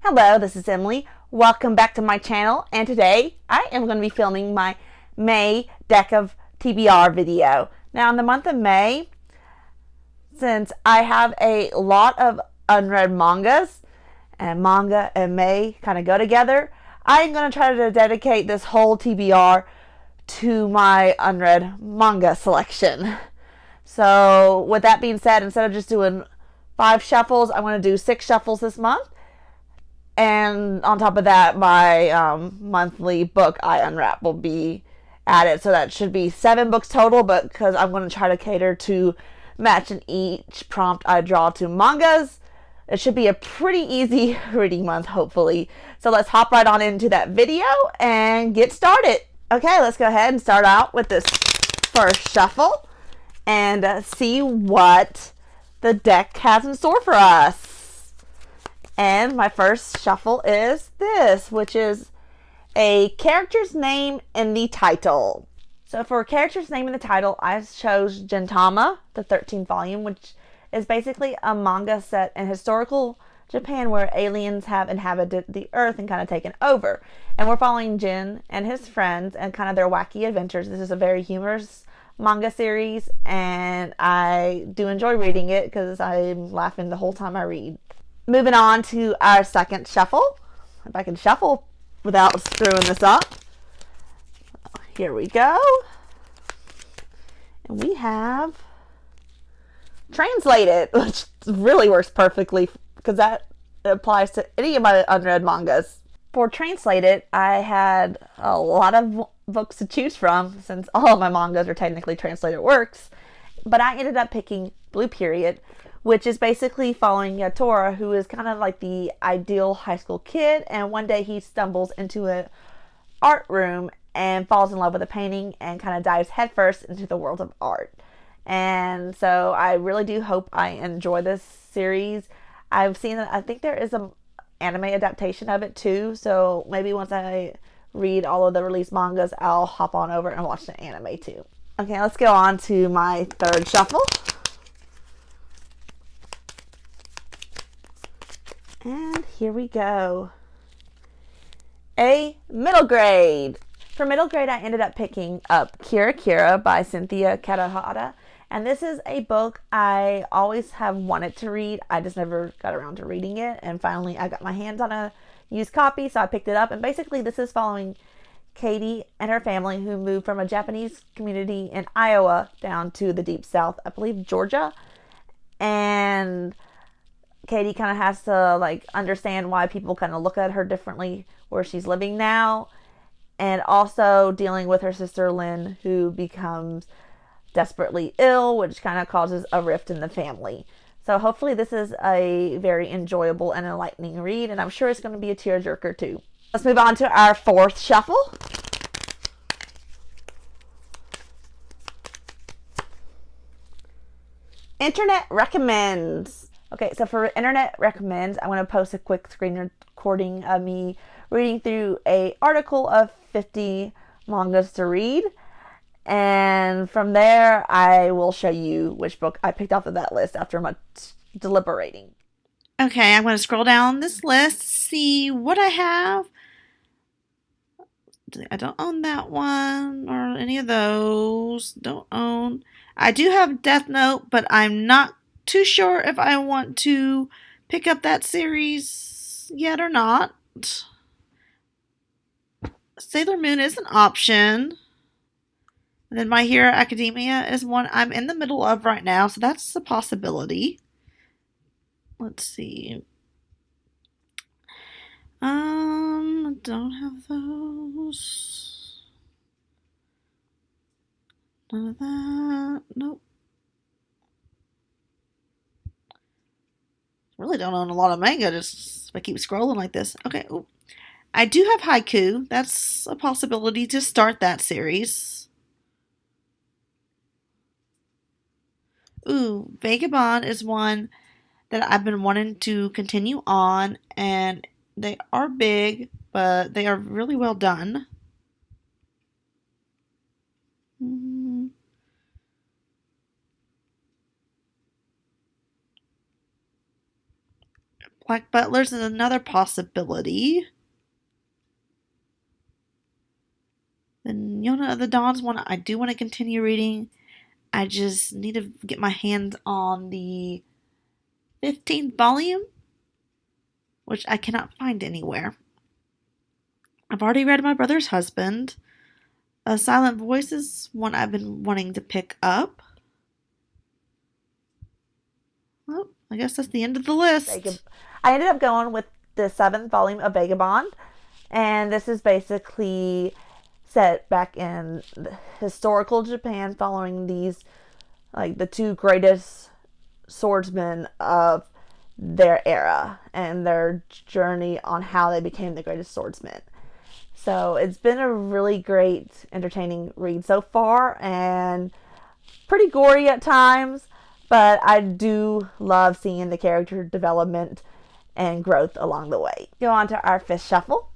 Hello, this is Emily. Welcome back to my channel, and today I am going to be filming my May Deck of TBR video. Now, in the month of May, since I have a lot of unread mangas, and manga and May kind of go together, I'm going to try to dedicate this whole TBR to my unread manga selection. So, with that being said, instead of just doing 5 shuffles, I'm going to do 6 shuffles this month. And on top of that, my monthly book I unwrap will be added. So that should be 7 books total, but because I'm going to try to cater to matching each prompt I draw to mangas, it should be a pretty easy reading month, hopefully. So let's hop right on into that video and get started. Okay, let's go ahead and start out with this first shuffle and see what the deck has in store for us. And my first shuffle is this, which is a character's name in the title. So for a character's name in the title, I chose Gintama, the 13th volume, which is basically a manga set in historical Japan where aliens have inhabited the earth and kind of taken over. And we're following Jin and his friends and kind of their wacky adventures. This is a very humorous manga series, and I do enjoy reading it because I'm laughing the whole time I read. Moving on to our second shuffle. If I can shuffle without screwing this up. Here we go. And we have Translated, which really works perfectly because that applies to any of my unread mangas. For Translated, I had a lot of books to choose from since all of my mangas are technically translated works. But I ended up picking Blue Period, which is basically following Yatora, who is kind of like the ideal high school kid, and one day he stumbles into an art room and falls in love with a painting and kind of dives headfirst into the world of art. And so I really do hope I enjoy this series. I've seen that I think there is an anime adaptation of it too, so maybe once I read all of the released mangas, I'll hop on over and watch the anime too. Okay, let's go on to my third shuffle. And here we go. A middle grade. For middle grade, I ended up picking up Kira Kira by Cynthia Katahata. And this is a book I always have wanted to read. I just never got around to reading it. And finally, I got my hands on a used copy, so I picked it up. And basically, this is following Katie and her family who moved from a Japanese community in Iowa down to the deep south, I believe Georgia. And Katie kind of has to understand why people kind of look at her differently where she's living now, and also dealing with her sister Lynn, who becomes desperately ill, which kind of causes a rift in the family. So hopefully this is a very enjoyable and enlightening read, and I'm sure it's going to be a tearjerker too. Let's move on to our fourth shuffle. Internet recommends. Okay, so for Internet Recommends, I'm going to post a quick screen recording of me reading through an article of 50 mangas to read. And from there, I will show you which book I picked off of that list after much deliberating. Okay, I'm going to scroll down this list, see what I have. I don't own that one or any of those. Don't own. I do have Death Note, but I'm not too sure if I want to pick up that series yet or not. Sailor Moon is an option. And then My Hero Academia is one I'm in the middle of right now, so that's a possibility. Let's see. I don't have those. None of that. Nope. Really don't own a lot of manga, just if I keep scrolling like this. Okay, ooh. I do have Haiku. That's a possibility to start that series. Ooh, Vagabond is one that I've been wanting to continue on, and they are big, but they are really well done. Black Butlers is another possibility. The Yona of the Dawn's one I do want to continue reading. I just need to get my hands on the 15th volume, which I cannot find anywhere. I've already read My Brother's Husband. A Silent Voice is one I've been wanting to pick up. Well, I guess that's the end of the list. I ended up going with the 7th volume of Vagabond, and this is basically set back in historical Japan following these, like, the 2 greatest swordsmen of their era and their journey on how they became the greatest swordsmen. So it's been a really great, entertaining read so far, and pretty gory at times, but I do love seeing the character development and growth along the way. Go on to our 5th shuffle.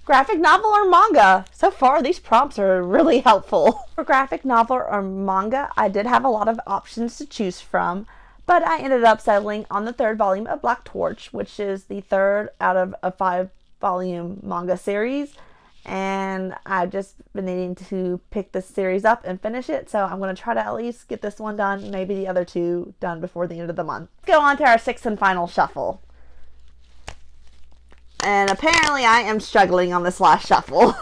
Graphic novel or manga? So far, these prompts are really helpful. For graphic novel or manga, I did have a lot of options to choose from, but I ended up settling on the 3rd volume of Black Torch, which is the 3rd out of a 5-volume manga series, and I've just been needing to pick this series up and finish it, so I'm going to try to at least get this one done, maybe the other 2 done before the end of the month. Let's go on to our 6th and final shuffle. And apparently I am struggling on this last shuffle.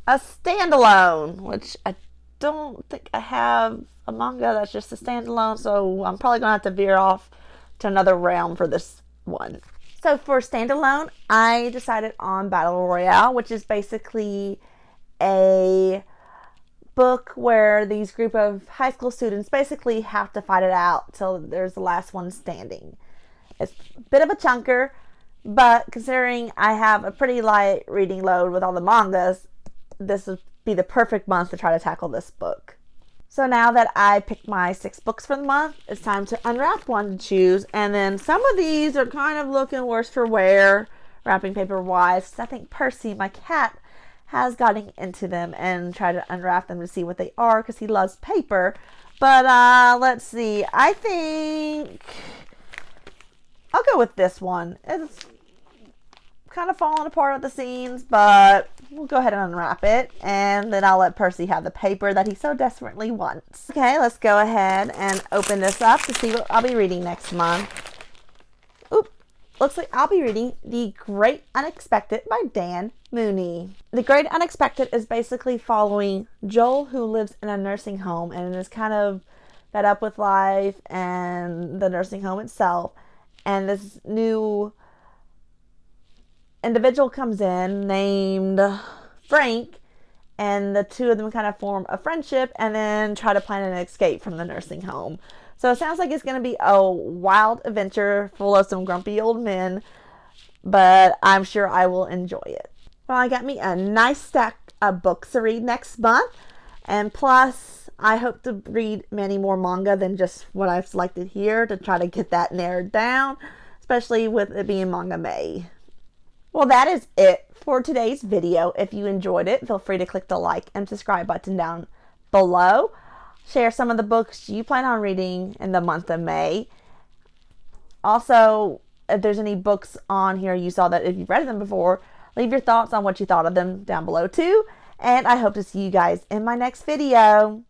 A standalone, which I don't think I have a manga that's just a standalone, so I'm probably going to have to veer off to another realm for this one. So for standalone, I decided on Battle Royale, which is basically a book where these group of high school students basically have to fight it out till there's the last one standing. It's a bit of a chunker, but considering I have a pretty light reading load with all the mangas, this would be the perfect month to try to tackle this book. So now that I picked my 6 books for the month, it's time to unwrap one to choose. And then some of these are kind of looking worse for wear, wrapping paper wise. I think Percy, my cat, has gotten into them and tried to unwrap them to see what they are because he loves paper. But let's see. I think I'll go with this one. It's kind of falling apart at the seams, but we'll go ahead and unwrap it, and then I'll let Percy have the paper that he so desperately wants. Okay, let's go ahead and open this up to see what I'll be reading next month. Oop, looks like I'll be reading The Great Unexpected by Dan Mooney. The Great Unexpected is basically following Joel, who lives in a nursing home and is kind of fed up with life and the nursing home itself. And this new individual comes in named Frank, and the 2 of them kind of form a friendship and then try to plan an escape from the nursing home. So it sounds like it's going to be a wild adventure full of some grumpy old men, but I'm sure I will enjoy it. Well, I got me a nice stack of books to read next month, and plus I hope to read many more manga than just what I've selected here to try to get that narrowed down, especially with it being Manga May. Well, that is it for today's video. If you enjoyed it, feel free to click the like and subscribe button down below. Share some of the books you plan on reading in the month of May. Also, if there's any books on here you saw that if you've read them before, leave your thoughts on what you thought of them down below too. And I hope to see you guys in my next video.